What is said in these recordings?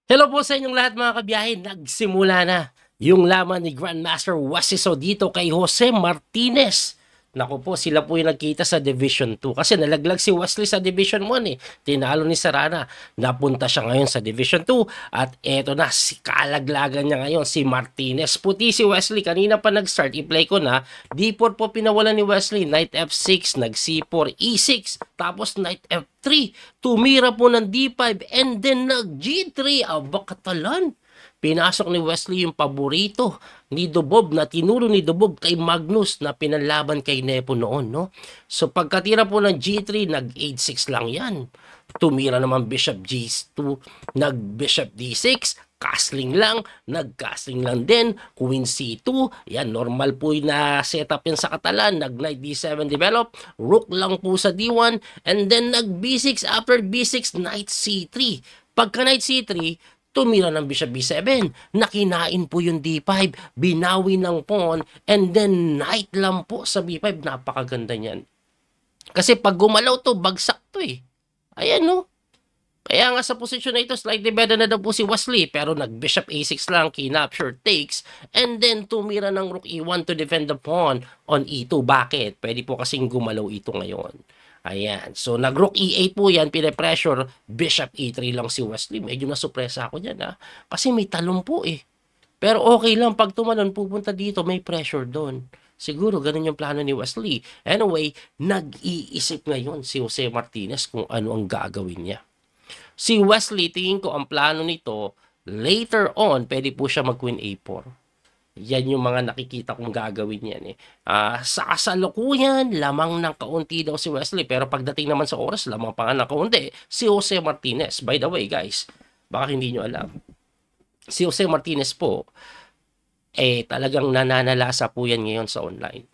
Hello po sa inyong lahat mga kabiyahe, nagsimula na yung laman ni Grandmaster Wasiso dito kay Jose Martinez. Naku po, sila po yung nagkita sa Division 2 kasi nalaglag si Wesley sa Division 1 eh. Tinalo ni Sarana, napunta siya ngayon sa Division 2 at eto na, si kalaglagan niya ngayon si Martinez. Puti si Wesley, kanina pa nag-start, i-play ko na, D4 po pinawalan ni Wesley, Knight F6, nag C4, E6, tapos Knight F3, tumira po ng D5 and then nag G3, aba katalan. Pinasok ni Wesley yung paborito ni Dubob na tinuro ni Dubob kay Magnus na pinalaban kay Nepo noon, no? So pagkatira po ng G3, nag-8-6 lang yan. Tumira naman Bishop G2, nag-Bishop D6, castling lang, nag-castling lang din, Queen C2, yan, normal po na setup yan sa Katalan, nag-Knight D7 develop, Rook lang po sa D1, and then nag-B6, after B6, Knight C3. Pagka Knight C3, tumira ng Bishop B7, nakinain po yung D5, binawi ng pawn, and then knight lang po sa B5, napakaganda niyan. Kasi pag gumalaw to, bagsak to eh. Ayan no. Kaya nga sa posisyon na ito, slightly better na daw po si Wesley, pero nag-Bishop A6 lang, kinapture takes, and then tumira ng Rook E1 to defend the pawn on E2. Bakit? Pwede po kasing gumalaw ito ngayon. Ayan. So, nag-Rook E8 po yan, pinapressure, Bishop E3 lang si Wesley. Medyo nasupresa ako dyan, ha? Kasi may talong po, eh. Pero okay lang, pag tumalon, pupunta dito, may pressure doon. Siguro, ganun yung plano ni Wesley. Anyway, nag-iisip ngayon si Jose Martinez kung ano ang gagawin niya. Si Wesley, tingin ko ang plano nito, later on, pwede po siya mag-Queen A4. Yan yung mga nakikita kong gagawin yan eh. Sa kasalukuyan, lamang ng kaunti daw si Wesley. Pero pagdating naman sa oras, lamang pa nga ng kaunti. Si Jose Martinez. By the way guys, baka hindi nyo alam. Si Jose Martinez po, talagang nananalasa po yan ngayon sa online.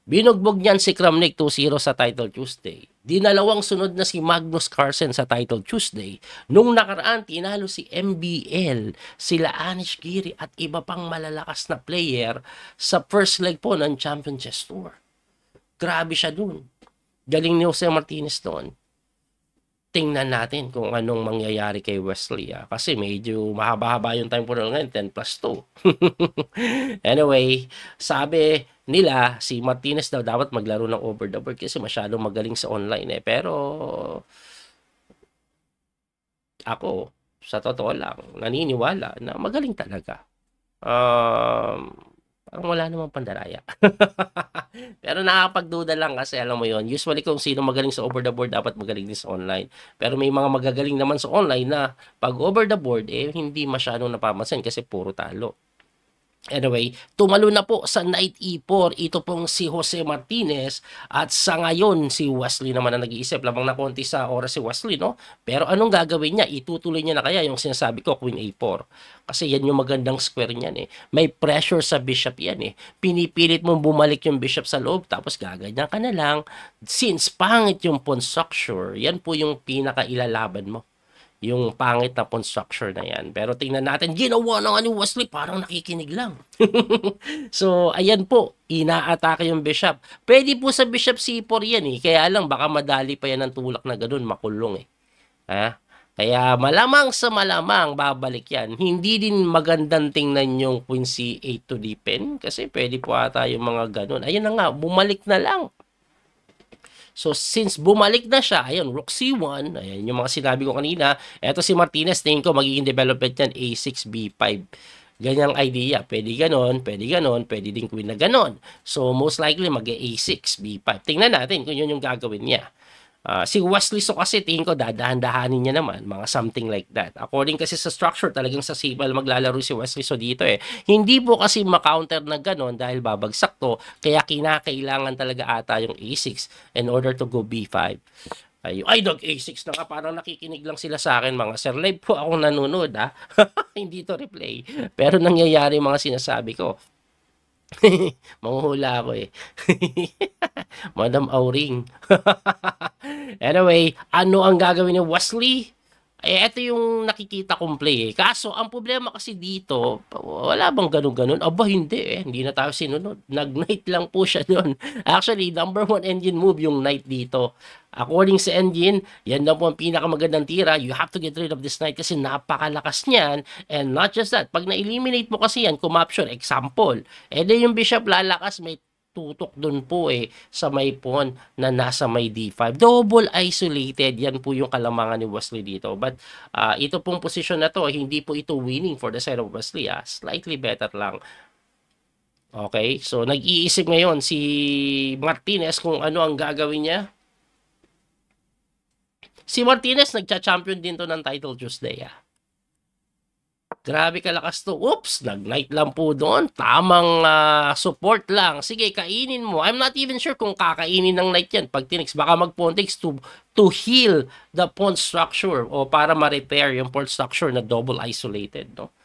Binugbog niyan si Kramnik 2-0 sa Title Tuesday. Dinalawang sunod na si Magnus Carlsen sa Title Tuesday. Nung nakaraan, tinalo si MBL, sila Anish Giri at iba pang malalakas na player sa first leg po ng Champion Chess Tour. Grabe siya dun. Galing ni Jose Martinez doon. Tingnan natin kung anong mangyayari kay Wesley. Kasi medyo mahaba-haba yung time po na ngayon, 10 plus 2. Anyway, sabi nila, si Martinez daw dapat maglaro ng over the board kasi masyadong magaling sa online eh. Pero ako, sa totoo lang, naniniwala na magaling talaga. Parang wala namang pandaraya. Pero nakakapagduda lang kasi alam mo yon. Usually kung sino magaling sa over the board, dapat magaling din sa online. Pero may mga magagaling naman sa online na pag over the board, hindi masyadong napapansin kasi puro talo. Anyway, tumalo na po sa Knight E4. Ito pong si Jose Martinez. At sa ngayon, si Wesley naman ang nag-iisip. Lamang na konti sa oras si Wesley, no? Pero anong gagawin niya? Itutuloy niya na kaya yung sinasabi ko, Queen A4. Kasi yan yung magandang square niyan eh. May pressure sa bishop yan eh. Pinipilit mong bumalik yung bishop sa loob, tapos gaganyan ka na lang. Since pangit yung pawn structure, yan po yung pinaka-ilalaban mo. Yung pangit na pawn structure na yan. Pero tingnan natin, ginawa na nga ni Wesley, parang nakikinig lang. So, ayan po, inaatake yung bishop. Pwede po sa bishop C4 yan eh. Kaya lang, baka madali pa yan ng tulak na ganun, makulong eh. Kaya malamang sa malamang, babalik yan. Hindi din magandang tingnan yung Queen C8 to deepen. Kasi pwede po ata yung mga ganun. Ayun na nga, bumalik na lang. So, since bumalik na siya, ayun, Rook C1, ayan yung mga sinabi ko kanina. Eto si Martinez, tingin ko magiging development yan, A6, B5. Ganyang idea. Pwede ganon, pwede din Queen na ganon. So, most likely mag-A6, B5. Tingnan natin kung yun yung gagawin niya. Si Wesley so kasi tingin ko dadahan-dahanin niya naman, mga something like that. According kasi sa structure, talagang sa Sibal maglalaro si Wesley so dito eh. Hindi po kasi ma-counter na ganon dahil babagsak to, kaya kinakailangan talaga ata yung A6 in order to go B5. Ay, nag-A6 na ka, parang nakikinig lang sila sa akin mga sir. Live po akong nanonood ha. Hindi to replay. Pero nangyayari mga sinasabi ko. Manguhula ako eh. Madam Auring. Anyway, ano ang gagawin ni Wesley? Ito yung nakikita kong play eh. Kaso, ang problema kasi dito, wala bang ganun-ganun? Aba, hindi eh. Hindi na tayo sinunod. Nag-knight lang po siya doon. Actually, number 1 engine move yung knight dito. According sa engine, yan na po ang pinakamagandang tira. You have to get rid of this knight kasi napakalakas niyan. And not just that, pag na-eliminate mo kasi yan, kumaption, example, yung bishop lalakas, may tutok dun po sa may pawn na nasa may D5. Double isolated. Yan po yung kalamangan ni Wesley dito. But ito pong position na to, hindi po ito winning for the side of Wesley. Slightly better lang. Okay? So, nag-iisip ngayon si Martinez kung ano ang gagawin niya. Si Martinez, nagcha-champion din to ng Title Tuesday. Grabe kalakas to. Oops, nag-knight lang po doon. Tamang support lang. Sige, kainin mo. I'm not even sure kung kakainin ng knight yan. Pag tinix, baka mag-pawn takes to heal the pawn structure o para ma-repair yung pawn structure na double isolated. No?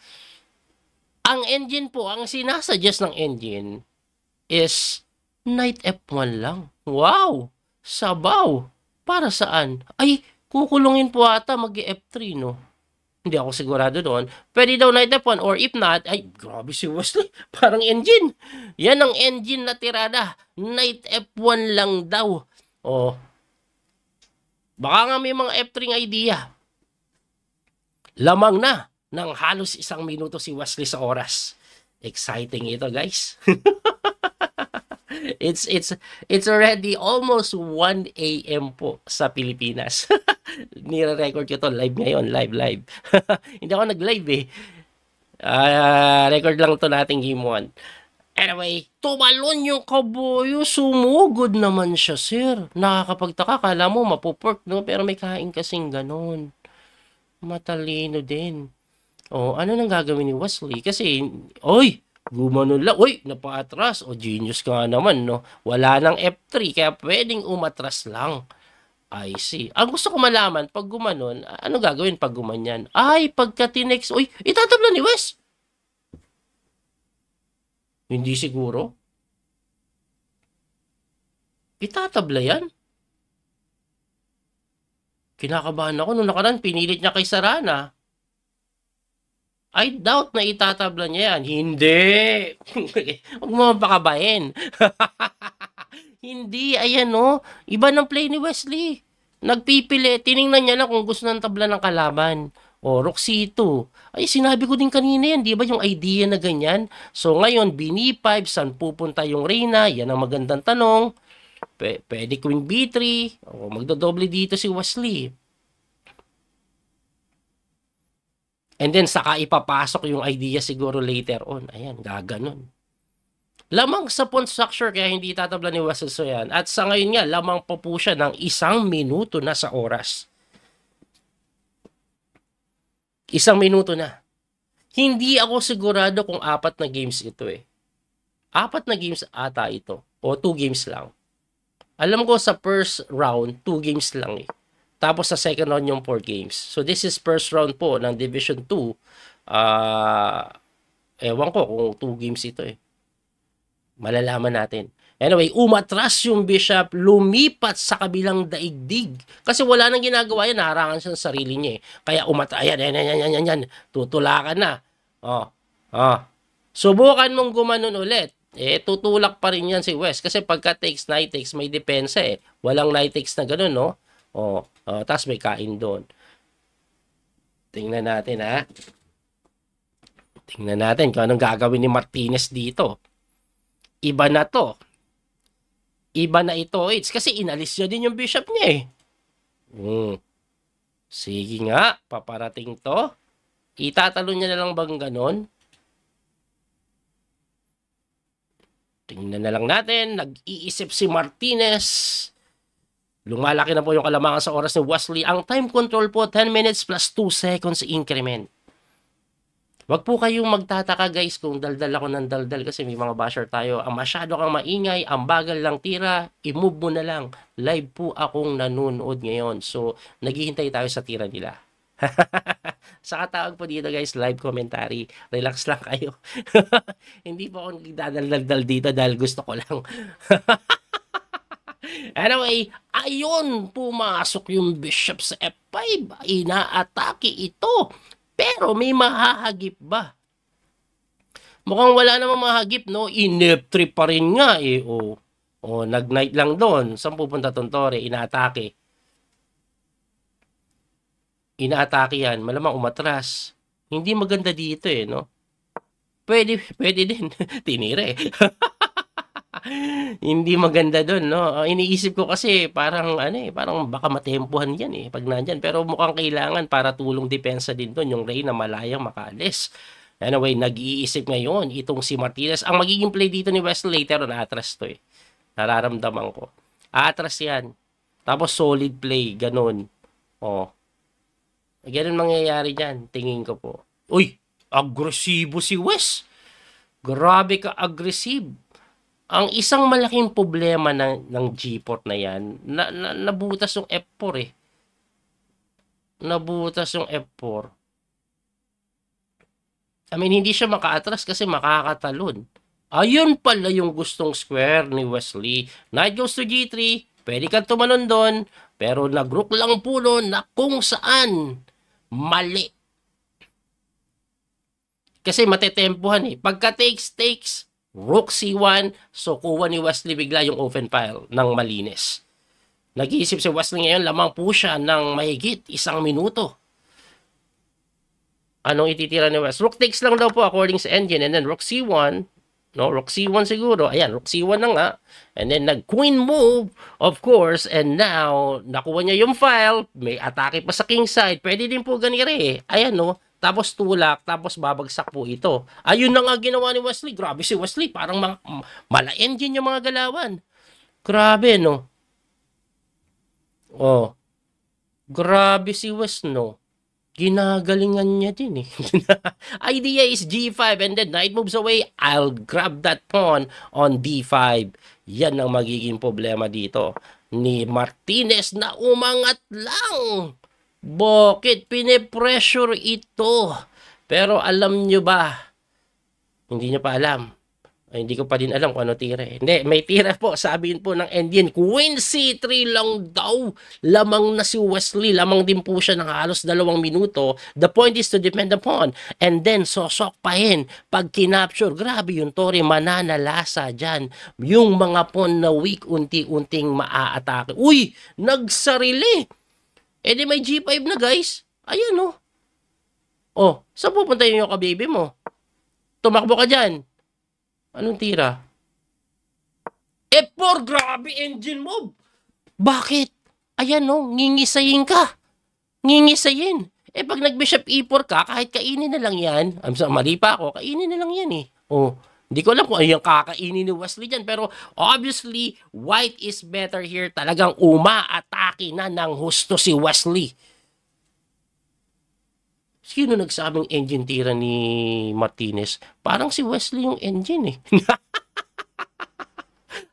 Ang engine po, ang sinasuggest ng engine is knight F1 lang. Wow! Sabaw! Para saan? Ay, kukulungin po ata mag-F3, no? Hindi ako sigurado doon. Pwede daw knight F1 or if not, ay, grabe si Wesley. Parang engine. Yan ang engine na tirada. Knight F1 lang daw. Oh. Baka nga may mga F3 idea. Lamang na ng halos 1 minuto si Wesley sa oras. Exciting ito, guys. It's already almost 1 AM po sa Pilipinas. Nire-record ko to live ngayon, live. Hindi ako nag-live eh. Record lang to nating game 1. Anyway, tumalon yung kaboyo, sumugod naman siya, sir. Nakakapagtaka, kala mo mapupork, no? Pero may kain kasing ganon. Matalino din. Oh, ano nang gagawin ni Wesley? Kasi, oy, gumanon lang. Uy, napaatras. O, genius ka naman, no? Wala nang F3, kaya pwedeng umatras lang. I see. Ang gusto ko malaman, pag gumanon, ano gagawin pag gumanyan? Ay, pagka tinex, uy, itatabla ni Wes. Hindi siguro. Itatabla yan. Kinakabahan ako. Nung nakaraan, pinilit niya kay Sarana. I doubt na itatabla niya yan. Hindi. Huwag mo mapakabahin. Hindi. Ayan o. Iba ng play ni Wesley. Nagpipili. Tiningnan niya lang kung gusto ng tabla ng kalaban. O, Rook C2. Ay, sinabi ko din kanina yan. Di ba yung idea na ganyan? So, ngayon, B5, saan pupunta yung Reyna? Yan ang magandang tanong. Pwede Queen B3. O, magdodoble dito si Wesley. And then, saka ipapasok yung idea siguro later on. Ayan, gaganon. Lamang sa pawn structure, kaya hindi tatabla ni Wesley so yan. At sa ngayon nga, lamang pa po siya ng 1 minuto na sa oras. 1 minuto na. Hindi ako sigurado kung 4 na games ito eh. 4 na games ata ito. O 2 games lang. Alam ko sa first round, 2 games lang eh. Tapos sa second round yung 4 games. So this is first round po ng Division 2. Ewan ko kung 2 games ito eh. Malalaman natin. Anyway, umatras yung bishop, lumipat sa kabilang daigdig. Kasi wala nang ginagawa yan, naharangan siya sa sarili niya eh. Kaya yan. Tutulakan na. Subukan mong gumanon ulit. Tutulak pa rin yan si West. Kasi pagka takes, knight takes, may depensa eh. Walang knight takes na ganun, no? Tapos may kain doon. Tingnan natin, ha? Tingnan natin kung anong gagawin ni Martinez dito. Iba na to. Iba na ito. It's kasi inalis niya din yung bishop niya eh. Sige nga, paparating to. Itatalo niya na lang bang ganon? Tingnan na lang natin. Nag-iisip si Martinez. Lumalaki na po yung kalamangan sa oras ni Wesley. Ang time control po, 10 minutes plus 2 seconds increment. Wag po kayong magtataka guys kung daldal ako ng daldal kasi may mga basher tayo. Ang masyado kang maingay, ang bagal lang tira, i-move mo na lang. Live po akong nanonood ngayon. So, naghihintay tayo sa tira nila. Sa katawag po dito guys, live commentary. Relax lang kayo. Hindi po ako nagdadaldal dito dahil gusto ko lang. Anyway, ayun, pumasok yung bishop sa F5. Inaatake ito. Pero may mahahagip ba? Mukhang wala namang mahagip, no? In-F3 pa rin nga, eh. O nag-night lang doon. Saan pupunta tong tore? Inaatake. Inaatake yan. Malamang umatras. Hindi maganda dito, eh, no? Pwede din. Tinire. Hindi maganda doon, no? Iniisip ko kasi parang parang baka matempuhan 'yan pag nandiyan. Pero mukhang kailangan para tulong depensa din doon yung Rey na malayang makaalis. Anyway, nag-iisip ngayon itong si Martinez. Ang magiging play dito ni Wesley later on, atras to eh. Nararamdaman ko. Atras yan. Tapos solid play, ganun. Oh. Ganun mangyayari dyan, tingin ko po. Uy, agresibo si Wes. Grabe ka aggressive. Ang isang malaking problema ng G-port na yan, nabutas yung F4 eh. Nabutas yung F4. I mean, hindi siya makaatras kasi makakatalon. Ayun pala yung gustong square ni Wesley. Knight goes to G3. Pwede kang tumalon doon. Pero nag-rook lang po doon na kung saan mali. Kasi matetempuhan eh. Pagka takes, rook C1, so kuha ni Wesley bigla yung open file ng malinis. Nag-iisip si Wesley ngayon, lamang po siya ng mahigit 1 minuto. Anong ititira ni West? Rook takes lang daw po according sa engine, and then rook C1. No, rook C1 siguro. Ayan, rook C1 na nga. And then nag-queen move, of course, and now nakuha niya yung file. May atake pa sa king side. Pwede din po ganire eh. Ayan no. Tapos tulak, tapos babagsak po ito. Ayun na nga ginawa ni Wesley. Grabe si Wesley. Parang mala-engine yung mga galawan. Grabe, no? Oh. Grabe si Wes, no? Ginagalingan niya din eh. Idea is G5 and then knight moves away. I'll grab that pawn on D5. Yan ang magiging problema dito ni Martinez na umangat lang. Bakit pinipressure ito? Pero alam nyo ba? Hindi nyo pa alam. Ay, hindi ko pa din alam kung ano tira eh. Hindi, may tira po. Sabihin po ng Indian, Queen C3 lang daw. Lamang na si Wesley. Lamang din po siya ng halos 2 minuto. The point is to depend upon. And then, sosokpahin. Pag kinapture, grabe yung tore, mananalasa dyan. Yung mga pawn na weak, unti-unting maaatake. Uy! Nagsarili! Eh di may G5 na guys. Ayan oh. Oh, saan pupunta yung kababy mo? Tumakbo ka dyan. Anong tira? F4, grabe engine move. Bakit? Ayan no, ngingisayin ka. Ngingisayin. Eh pag nag-bishop E4 ka, kahit kainin na lang yan. Mali pa ako, kainin na lang yan eh. Oh, hindi ko alam kung ano yung kakainin ni Wesley dyan. Pero obviously, white is better here. Talagang umaatake na ng husto si Wesley. Sino nagsabing engine tira ni Martinez? Parang si Wesley yung engine eh.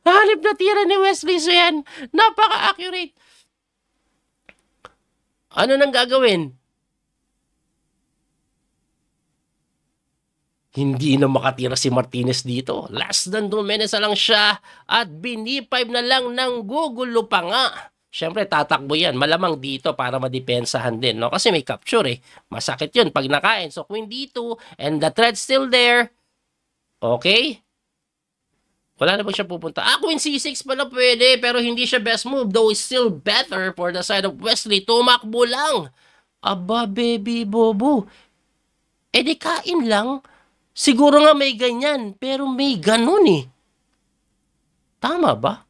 Hanip na tira ni Wesley. So yan, napaka-accurate. Ano nang gagawin? Hindi na makatira si Martinez dito. Less than 2 minutes na lang siya at bini-5 na lang ng gugulo pa nga. Siyempre, tatakbo yan. Malamang dito para madepensahan din, no? Kasi may capture eh. Masakit yun pag nakain. So, queen d2 and the thread's still there. Okay? Wala na ba siya pupunta? Queen c6 pala pwede, pero hindi siya best move. Though it's still better for the side of Wesley. Tumakbo lang. Aba, baby bobo. Eh, di kain lang. Siguro nga may ganyan, pero may ganun eh. Tama ba?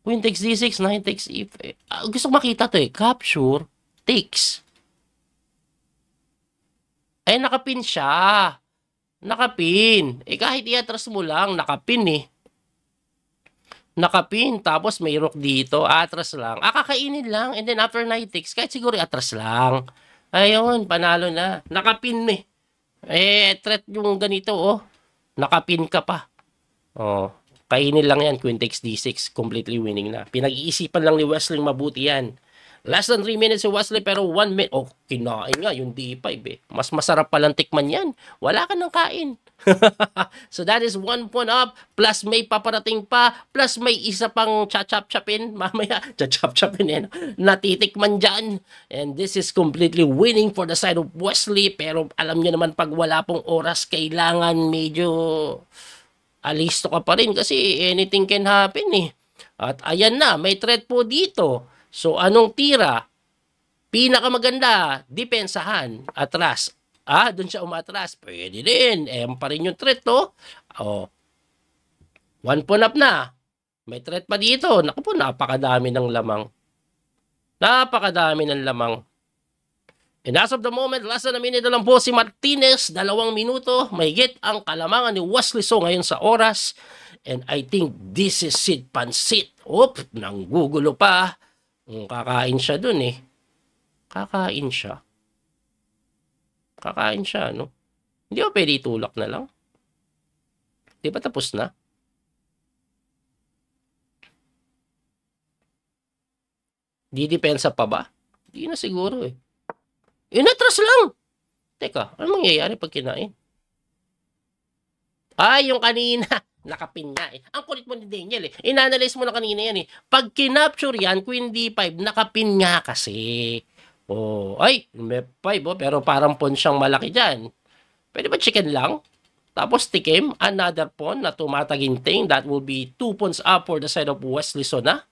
Queen takes d6, knight takes e5. Gusto ko makita to eh. Capture, takes. Ay, nakapin siya. Nakapin. Eh, kahit iatras mo lang, nakapin eh. Nakapin. Tapos may rook dito. Atras lang. Kakainin lang. And then after knight takes, kahit siguro atras lang. Ayun, panalo na. Nakapin eh. Eh, threat yung ganito oh. Nakapin ka pa. Oh. Kainin lang yan, queen takes d6, completely winning na. Pinag-iisipan lang ni Wesley mabuti yan. Less than 3 minutes si Wesley, pero 1 minute. Oh, kinain nga yung d5 eh. Mas masarap palang tikman yan. Wala ka ng kain. So that is 1 point up, plus may paparating pa, plus may isa pang chachap-chapin, mamaya chachap-chapin natitikman dyan. And this is completely winning for the side of Wesley, pero alam nyo naman pag wala pong oras, kailangan medyo alisto ka pa rin kasi anything can happen eh. At ayan na, may threat po dito. So anong tira? Pinakamaganda, depensahan, atras. Doon siya umatras. Pwede din. Pa rin yung threat, to. 1 point up na. May threat pa dito. Naku po, napakadami ng lamang. Napakadami ng lamang. And as of the moment, last na minute lang po si Martinez. 2 minuto. Mahigit ang kalamangan ni Wesley So ngayon sa oras. And I think this is Sid Pansit. Nanggugulo pa. Kakain siya dun eh. Kakain siya, no? Hindi ba pwede itulak na lang? Di ba tapos na? Didepensa pa ba? Hindi na siguro eh. Inatras lang! Teka, ano mangyayari pag kinain? Yung kanina, nakapin nga eh. Ang kulit mo ni Daniel eh. Inanalyze mo na kanina yan eh. Pag kinapture yan, Queen D5, nakapin nga kasi. May 5 pero parang pawn siyang malaki dyan. Pwede ba chicken lang? Tapos tikim, another pawn na tumataginting. That will be 2 pawns up for the side of Wesley So na.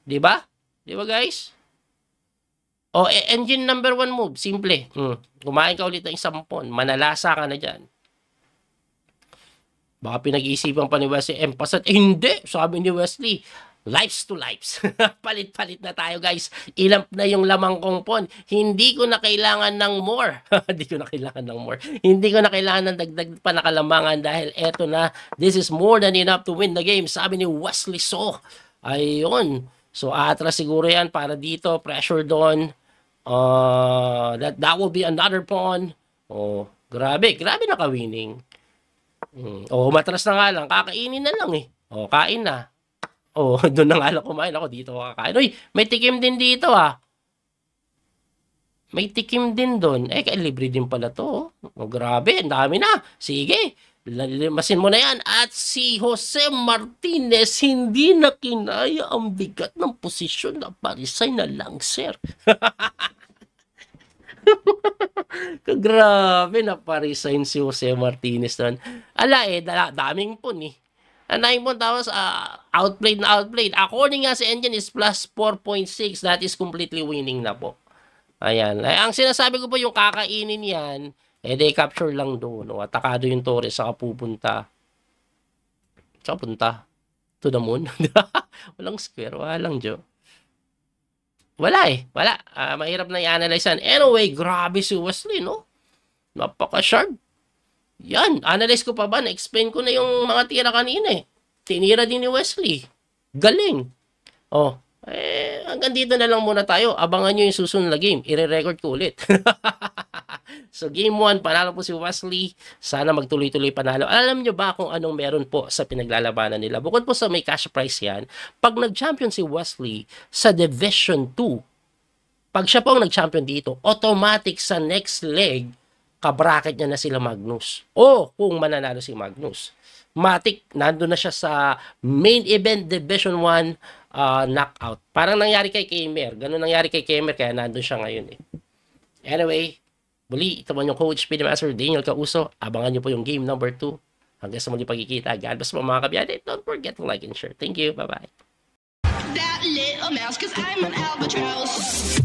Diba? Diba guys? Engine number 1 move. Simple. Kumain ka ulit ng isang pawn. Manalasa ka na dyan. Baka pinag-iisipan pa ni Wesley. Hindi. Sabi ni Wesley, lives to lives. Palit-palit na tayo guys. Ilang na yung lamang kong pawn. Hindi ko na kailangan ng more. Hindi ko na kailangan ng more. Hindi ko na kailangan ng dagdag pa na kalamangan dahil eto na. This is more than enough to win the game. Sabi ni Wesley So. Ayun. So atras siguro yan para dito. Pressure doon. That will be another pawn. Grabe. Grabe naka-winning. Matras na nga lang. Kakainin na lang eh. Kain na. Doon na nga lang kumain ako. Dito kakain. May tikim din dito May tikim din doon. Libre din pala to. Grabe. Ang dami na. Sige. Lalimasin mo na yan. At si Jose Martinez hindi na kinaya ang bigat ng posisyon na parisay na langser. Grabe na parisign si Jose Martinez doon. Daming pun eh. 9 pun tapos outplayed na outplayed. According nga sa engine is plus 4.6. That is completely winning na po. Ayan. Ang sinasabi ko po yung kakainin yan, they capture lang doon. Atakado yung Torres saka pupunta. Saka punta? To the moon? Walang square. Walang Joe. Wala eh. Wala. Mahirap na i-analyze yan. Anyway, grabe si Wesley, no? Napaka-sharp. Yan. Analyze ko pa ba? Na-explain ko na yung mga tira kanina eh. Tinira din ni Wesley. Galing. Hanggang dito na lang muna tayo. Abangan nyo yung susunod na game. I-record ko ulit. So, game 1, panalo po si Wesley. Sana magtuloy-tuloy panalo. Alam nyo ba kung anong meron po sa pinaglalabanan nila? Bukod po sa may cash prize yan, pag nag-champion si Wesley sa Division 2, pag siya po ang nag-champion dito, automatic sa next leg, kabracket niya na sila Magnus. Kung mananalo si Magnus. Matic, nandun na siya sa main event Division 1 knockout. Parang nangyari kay Kamer. Ganun nangyari kay Kamer, kaya nandun siya ngayon eh. Anyway, muli, ito man yung Coach Speedmaster Daniel Causo. Abangan nyo po yung game number 2. Hanggang sa muli pagkikita. God bless po mga kabiyade. Don't forget to like and share. Thank you. Bye-bye. That little mouse, 'cause I'm an albatross.